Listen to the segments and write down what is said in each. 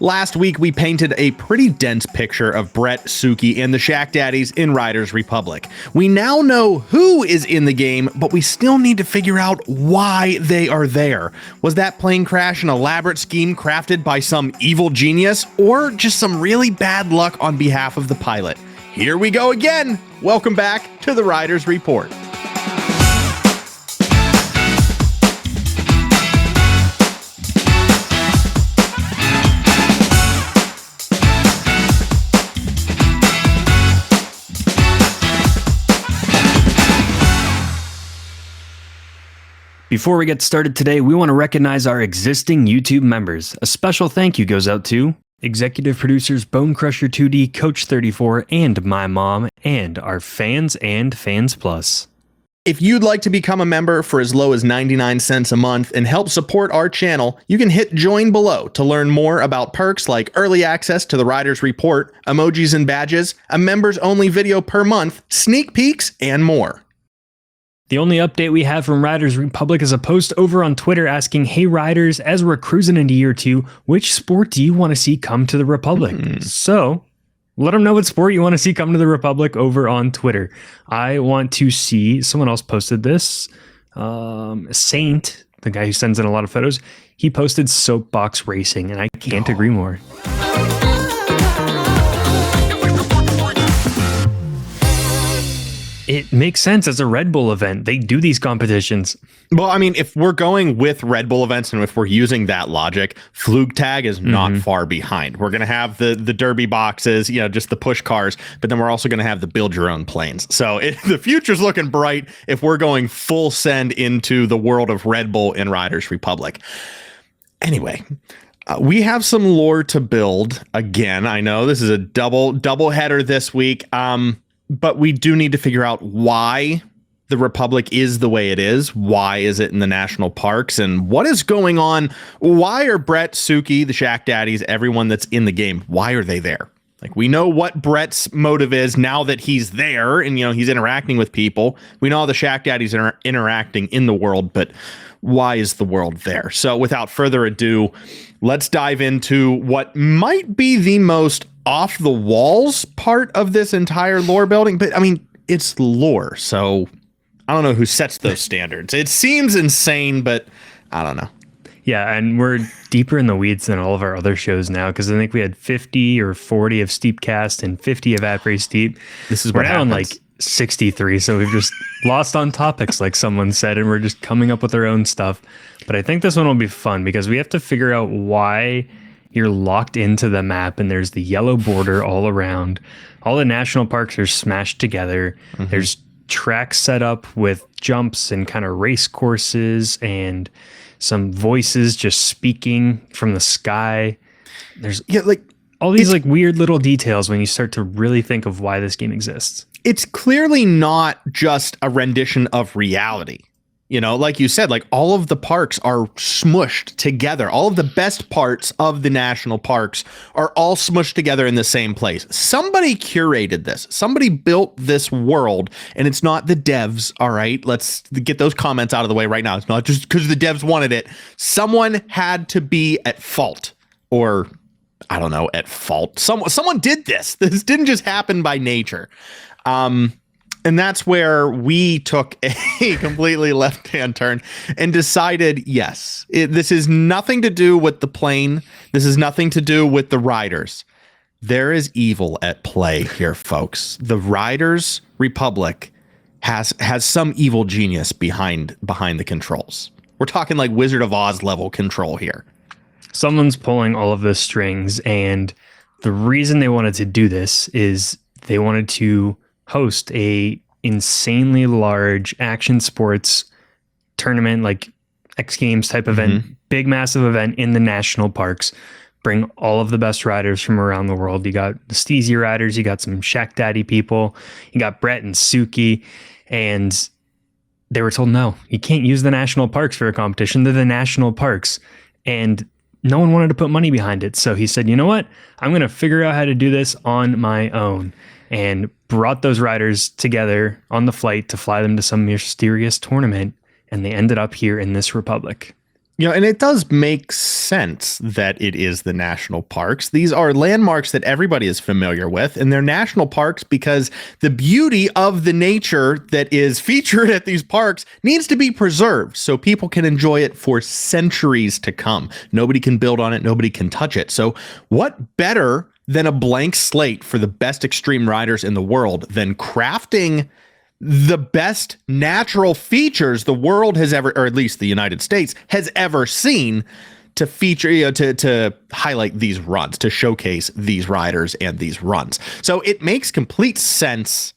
Last week, we painted a pretty dense picture of Brett, Suki, and the ShackDaddies in Riders Republic. We now know who is in the game, but we still need to figure out why they are there. Was that plane crash an elaborate scheme crafted by some evil genius, or just some really bad luck on behalf of the pilot? Here we go again! Welcome back to the Riders Report. Before we get started today, we want to recognize our existing YouTube members. A special thank you goes out to executive producers Bone Crusher 2D, Coach 34, and my mom, and our fans and Fans Plus. If you'd like to become a member for as low as 99 cents a month and help support our channel, you can hit join below to learn more about perks like early access to the Riders Report, emojis and badges, a members only video per month, sneak peeks, and more. The only update we have from Riders Republic is a post over on Twitter asking, "Hey Riders, as we're cruising into year 2, which sport do you want to see come to the Republic?" So let them know what sport you want to see come to the Republic over on Twitter. I want to see, someone else posted this, Saint, the guy who sends in a lot of photos, he posted soapbox racing, and I can't agree more. It makes sense as a Red Bull event. They do these competitions. Well, I mean, if we're going with Red Bull events and if we're using that logic, Flugtag is not far behind. We're going to have the derby boxes, you know, just the push cars, but then we're also going to have the build your own planes. So the future's looking bright if we're going full send into the world of Red Bull in Riders Republic. Anyway, we have some lore to build. Again, I know this is a double header this week. But we do need to figure out why the Republic is the way it is. Why is it in the national parks? And what is going on? Why are Brett, Suki, the ShackDaddies, everyone that's in the game, why are they there? Like, we know what Brett's motive is now that he's there and, you know, he's interacting with people. We know how the ShackDaddies are interacting in the world, but why is the world there? So without further ado, let's dive into what might be the most off the walls part of this entire lore building. But I mean, it's lore, so I don't know who sets those standards. It seems insane, but I don't know. Yeah, and we're deeper in the weeds than all of our other shows now, because I think we had 50 or 40 of Steepcast and 50 of At Pretty Steep. This is we're what now on happens. like 63, so we've just lost on topics, like someone said, and we're just coming up with our own stuff. But I think this one will be fun because we have to figure out why you're locked into the map and there's the yellow border all around. All the national parks are smashed together. There's tracks set up with jumps and kind of race courses and some voices just speaking from the sky. There's like all these like weird little details when you start to really think of why this game exists. It's clearly not just a rendition of reality. You know, like you said, like all of the parks are smushed together. All of the best parts of the national parks are all smushed together in the same place. Somebody curated this. Somebody built this world, and it's not the devs. All right, let's get those comments out of the way right now. It's not just because the devs wanted it. Someone had to be at fault, or I don't know, at fault. Someone did this. This didn't just happen by nature. And that's where we took a completely left-hand turn and decided, yes, this is nothing to do with the plane. This is nothing to do with the riders. There is evil at play here, folks. The Riders Republic has some evil genius behind the controls. We're talking like Wizard of Oz level control here. Someone's pulling all of the strings, and the reason they wanted to do this is they wanted to host a insanely large action sports tournament, like X Games type event, big massive event in the national parks. Bring all of the best riders from around the world. You got the Steezy riders, you got some ShackDaddy people, you got Brett and Suki, and they were told, no, you can't use the national parks for a competition. They're the national parks. And no one wanted to put money behind it. So he said, you know what? I'm going to figure out how to do this on my own. And brought those riders together on the flight to fly them to some mysterious tournament. And they ended up here in this republic. And it does make sense that it is the national parks. These are landmarks that everybody is familiar with, and they're national parks because the beauty of the nature that is featured at these parks needs to be preserved so people can enjoy it for centuries to come. Nobody can build on it. Nobody can touch it. So what better than a blank slate for the best extreme riders in the world than crafting the best natural features the world has ever, or at least the United States has ever seen, to feature, to highlight these runs, to showcase these riders and these runs. So it makes complete sense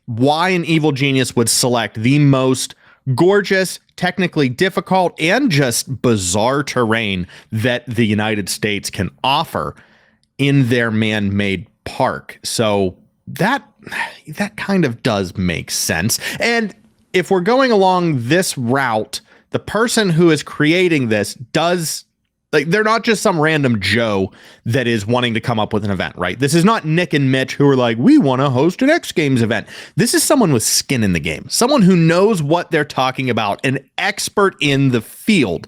why an evil genius would select the most gorgeous, technically difficult, and just bizarre terrain that the United States can offer in their man-made park. So that kind of does make sense. And if we're going along this route, the person who is creating this does, like, they're not just some random Joe that is wanting to come up with an event, right? This is not Nick and Mitch who are like, we want to host an X Games event. This is someone with skin in the game, someone who knows what they're talking about, an expert in the field.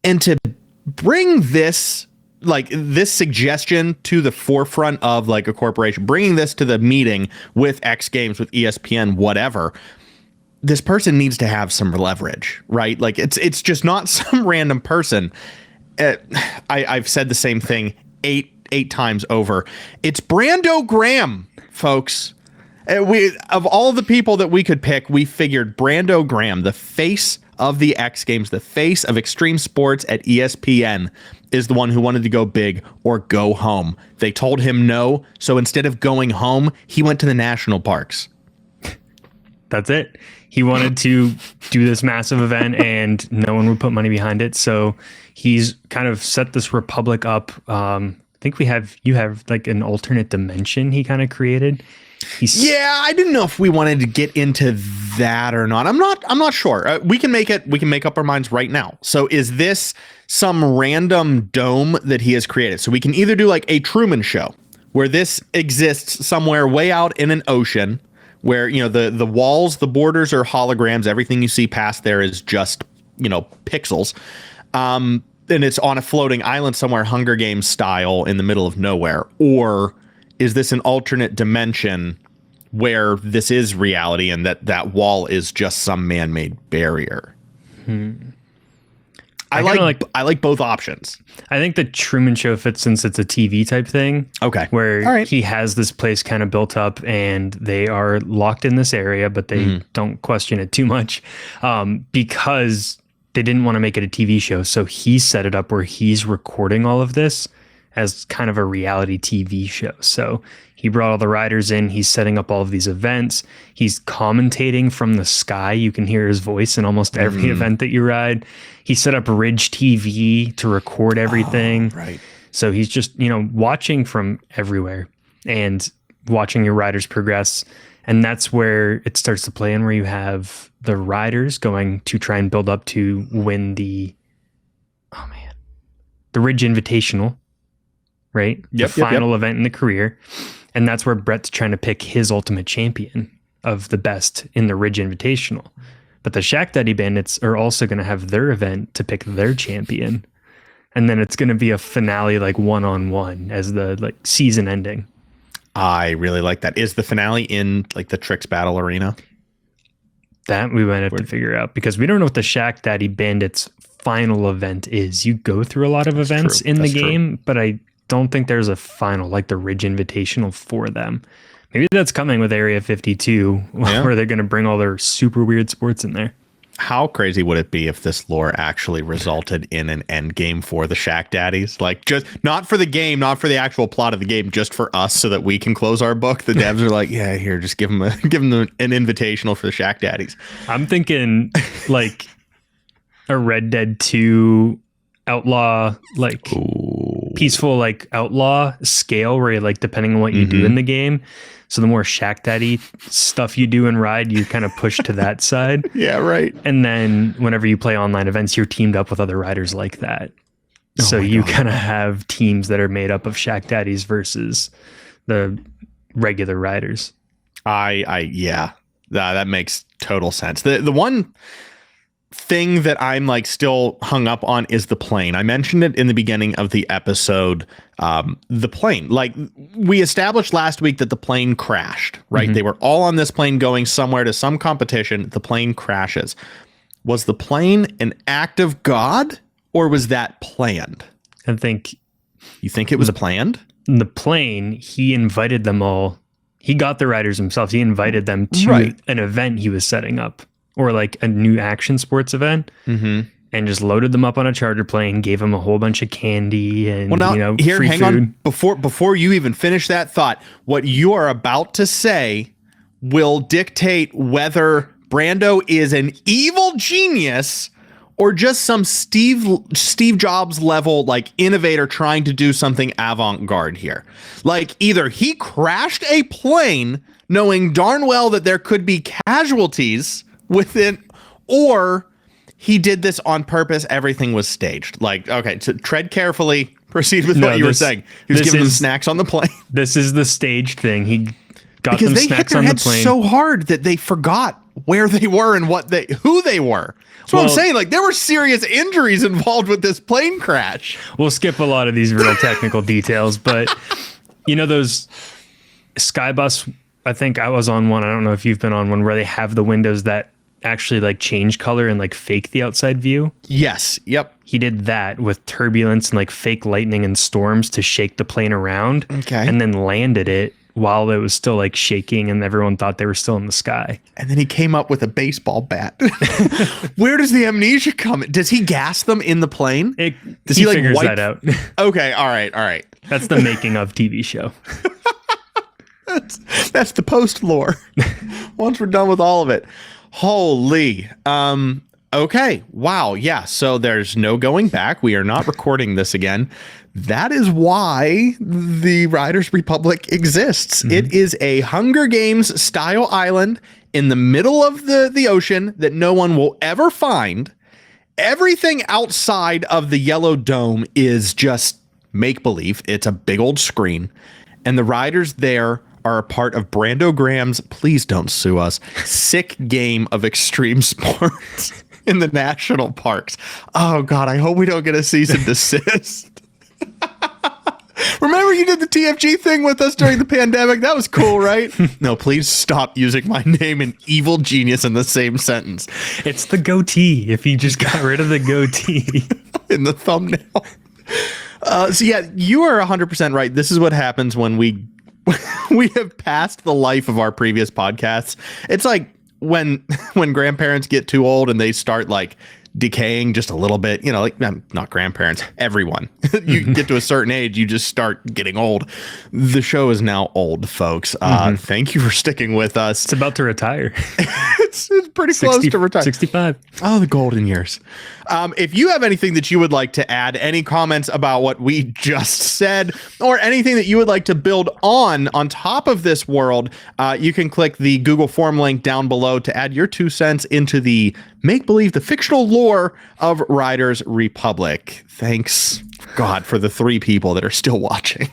And to bring this, like, this suggestion to the forefront of, like, a corporation, bringing this to the meeting with X Games, with ESPN, whatever, this person needs to have some leverage, right? Like, it's just not some random person. I've said the same thing eight times over. It's Brando Graham, folks. Of all the people that we could pick, we figured Brando Graham, the face of the X Games, the face of extreme sports at ESPN, is the one who wanted to go big or go home. They told him no, so instead of going home, he went to the national parks. That's it. He wanted to do this massive event, and no one would put money behind it. So he's kind of set this republic up. I think you have like an alternate dimension he kind of created. Yeah, I didn't know if we wanted to get into that or not. I'm not sure. We can make up our minds right now. So is this some random dome that he has created? So we can either do like a Truman Show, where this exists somewhere way out in an ocean, where, the walls, the borders are holograms. Everything you see past there is just, pixels. And it's on a floating island somewhere, Hunger Games style, in the middle of nowhere. Or is this an alternate dimension where this is reality and that wall is just some man-made barrier? I like both options. I think the Truman Show fits, since it's a TV type thing. Okay. Where he has this place kind of built up and they are locked in this area, but they don't question it too much because they didn't want to make it a TV show. So he set it up where he's recording all of this as kind of a reality TV show. So he brought all the riders in. He's setting up all of these events. He's commentating from the sky. You can hear his voice in almost every event that you ride. He set up Ridge TV to record everything. Oh, right. So he's just, watching from everywhere and watching your riders progress. And that's where it starts to play in, where you have the riders going to try and build up to win the Ridge Invitational, right? Yep, the final event in the career. And that's where Brett's trying to pick his ultimate champion of the best in the Ridge Invitational. But the ShackDaddy Bandits are also going to have their event to pick their champion. And then it's going to be a finale, like one-on-one, as the season ending. I really like that. Is the finale in like the Trix Battle Arena? That we might have to figure out, because we don't know what the ShackDaddy Bandits final event is. You go through a lot of events in the game, but I don't think there's a final like the Ridge Invitational for them. Maybe that's coming with Area 52, where they're going to bring all their super weird sports in there. How crazy would it be if this lore actually resulted in an end game for the Shack Daddies? Like, just not for the game, not for the actual plot of the game, just for us, so that we can close our book. The devs are like, yeah, here, just give them an invitational for the Shack Daddies. I'm thinking like a Red Dead 2 outlaw, like peaceful, like outlaw scale, where like depending on what you do in the game. So the more Shack Daddy stuff you do and ride, you kind of push to that side. Yeah, right. And then whenever you play online events, you're teamed up with other riders like that. So you kind of have teams that are made up of Shack Daddies versus the regular riders. Yeah, that makes total sense. The one thing that I'm like still hung up on is the plane. I mentioned it in the beginning of the episode. The plane, like we established last week that the plane crashed, right? They were all on this plane going somewhere to some competition. The plane crashes. Was the plane an act of God or was that planned? I think. You think it was planned? The plane, he invited them all. He got the riders himself. He invited them to an event he was setting up, or like a new action sports event, and just loaded them up on a charter plane, gave them a whole bunch of candy and free hang food. On. Before you even finish that thought, what you are about to say will dictate whether Brando is an evil genius or just some Steve Jobs level like innovator trying to do something avant-garde here. Like either he crashed a plane knowing darn well that there could be casualties within, or he did this on purpose. Everything was staged. Like, okay, so tread carefully. Proceed with what you were saying. He was giving them snacks on the plane. This is the staged thing. He got because them they snacks hit their on the heads plane so hard that they forgot where they were and who they were. That's what I'm saying. Like there were serious injuries involved with this plane crash. We'll skip a lot of these real technical details, but those Skybus, I think I was on one. I don't know if you've been on one where they have the windows that actually like change color and like fake the outside view. Yes. Yep. He did that with turbulence and like fake lightning and storms to shake the plane around. Okay. And then landed it while it was still like shaking and everyone thought they were still in the sky. And then he came up with a baseball bat. Where does the amnesia come? Does he gas them in the plane? Does he like figures that out? Okay. All right. That's the making of TV show. That's the post lore. Once we're done with all of it. Holy. Okay. Wow. Yeah. So there's no going back. We are not recording this again. That is why the Riders Republic exists. It is a Hunger Games style island in the middle of the ocean that no one will ever find. Everything outside of the yellow dome is just make-believe. It's a big old screen. And the riders there are a part of Brando Graham's, please don't sue us, sick game of extreme sports in the national parks. Oh, God, I hope we don't get a cease and desist. Remember you did the TFG thing with us during the pandemic? That was cool, right? No, please stop using my name and evil genius in the same sentence. It's the goatee. If you just got rid of the goatee in the thumbnail. So yeah, you are 100% right. This is what happens when we have passed the life of our previous podcasts. It's like when grandparents get too old and they start like decaying just a little bit, like not grandparents, everyone. You get to a certain age, you just start getting old. The show is now old, folks. Thank you for sticking with us. It's about to retire. It's pretty close to retire. 65. Oh, the golden years. If you have anything that you would like to add, any comments about what we just said, or anything that you would like to build on top of this world, you can click the Google form link down below to add your 2 cents into the make-believe, the fictional lore of Riders Republic. Thanks, God, for the 3 people that are still watching.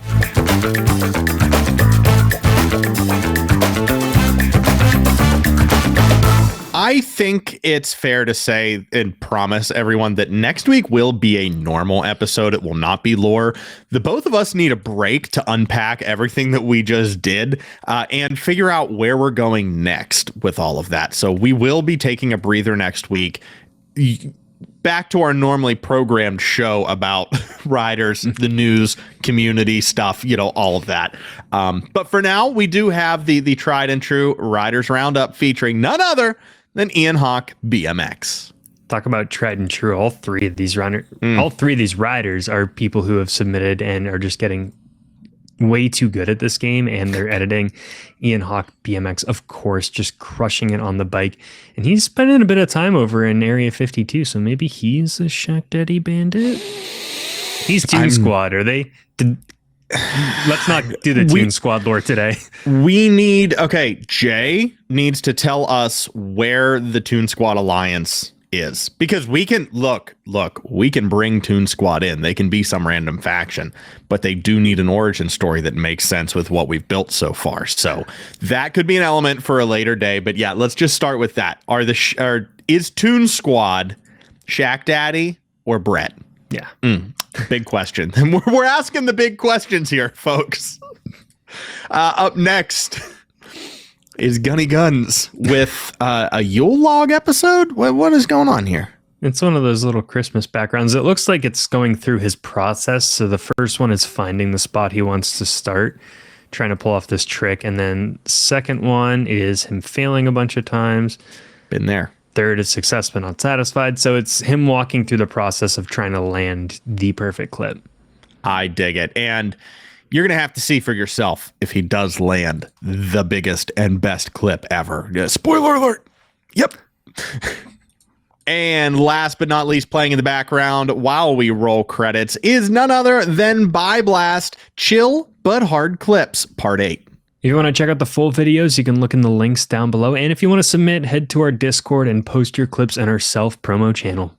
I think it's fair to say and promise everyone that next week will be a normal episode. It will not be lore. The both of us need a break to unpack everything that we just did and figure out where we're going next with all of that. So we will be taking a breather next week. Back to our normally programmed show about riders, the news, community stuff, all of that. But for now, we do have the tried and true Riders Roundup featuring none other than Ian Hawk BMX. Talk about tried and true. All three of these riders are people who have submitted and are just getting way too good at this game and their editing. Ian Hawk BMX, of course, just crushing it on the bike. And he's spending a bit of time over in Area 52, so maybe he's a ShackDaddy Bandit? He's Toon Squad. Are they... Let's not do the Toon Squad lore today. Jay needs to tell us where the Toon Squad Alliance is, because we can we can bring Toon Squad in. They can be some random faction, but they do need an origin story that makes sense with what we've built so far. So that could be an element for a later day. But yeah, let's just start with that. is Toon Squad ShackDaddy or Brett? Yeah. Big question. We're asking the big questions here, folks. Up next is Gunny Guns with a Yule log episode. What is going on here? It's one of those little Christmas backgrounds. It looks like it's going through his process. So the first one is finding the spot he wants to start, trying to pull off this trick. And then second one is him failing a bunch of times. Been there. Third is success but not satisfied. So it's him walking through the process of trying to land the perfect clip. I dig it. And you're going to have to see for yourself if he does land the biggest and best clip ever. Spoiler alert. Yep. And last but not least, playing in the background while we roll credits is none other than By Blast Chill But Hard Clips Part 8. If you want to check out the full videos, you can look in the links down below. And if you want to submit, head to our Discord and post your clips in our self-promo channel.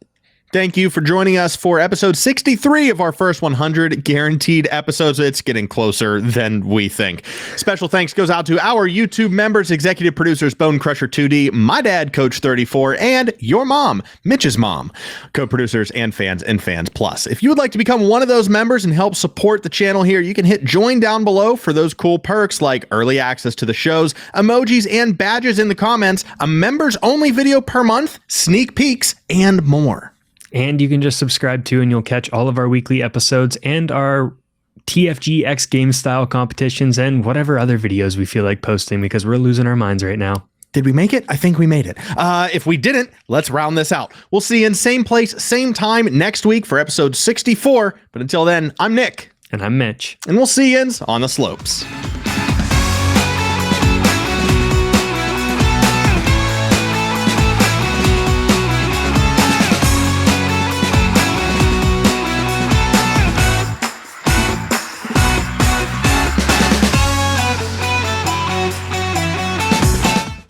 Thank you for joining us for episode 63 of our first 100 guaranteed episodes. It's getting closer than we think. Special thanks goes out to our YouTube members, executive producers, Bone Crusher 2D, my dad, Coach 34, and your mom, Mitch's mom, co-producers and Fans Plus. If you would like to become one of those members and help support the channel here, you can hit join down below for those cool perks like early access to the shows, emojis, and badges in the comments, a members only video per month, sneak peeks, and more. And you can just subscribe to and you'll catch all of our weekly episodes and our TFG X game style competitions and whatever other videos we feel like posting because we're losing our minds right now. Did we make it? I think we made it. If we didn't, let's round this out. We'll see you in same place, same time next week for episode 64. But until then, I'm Nick. And I'm Mitch. And we'll see you on the slopes.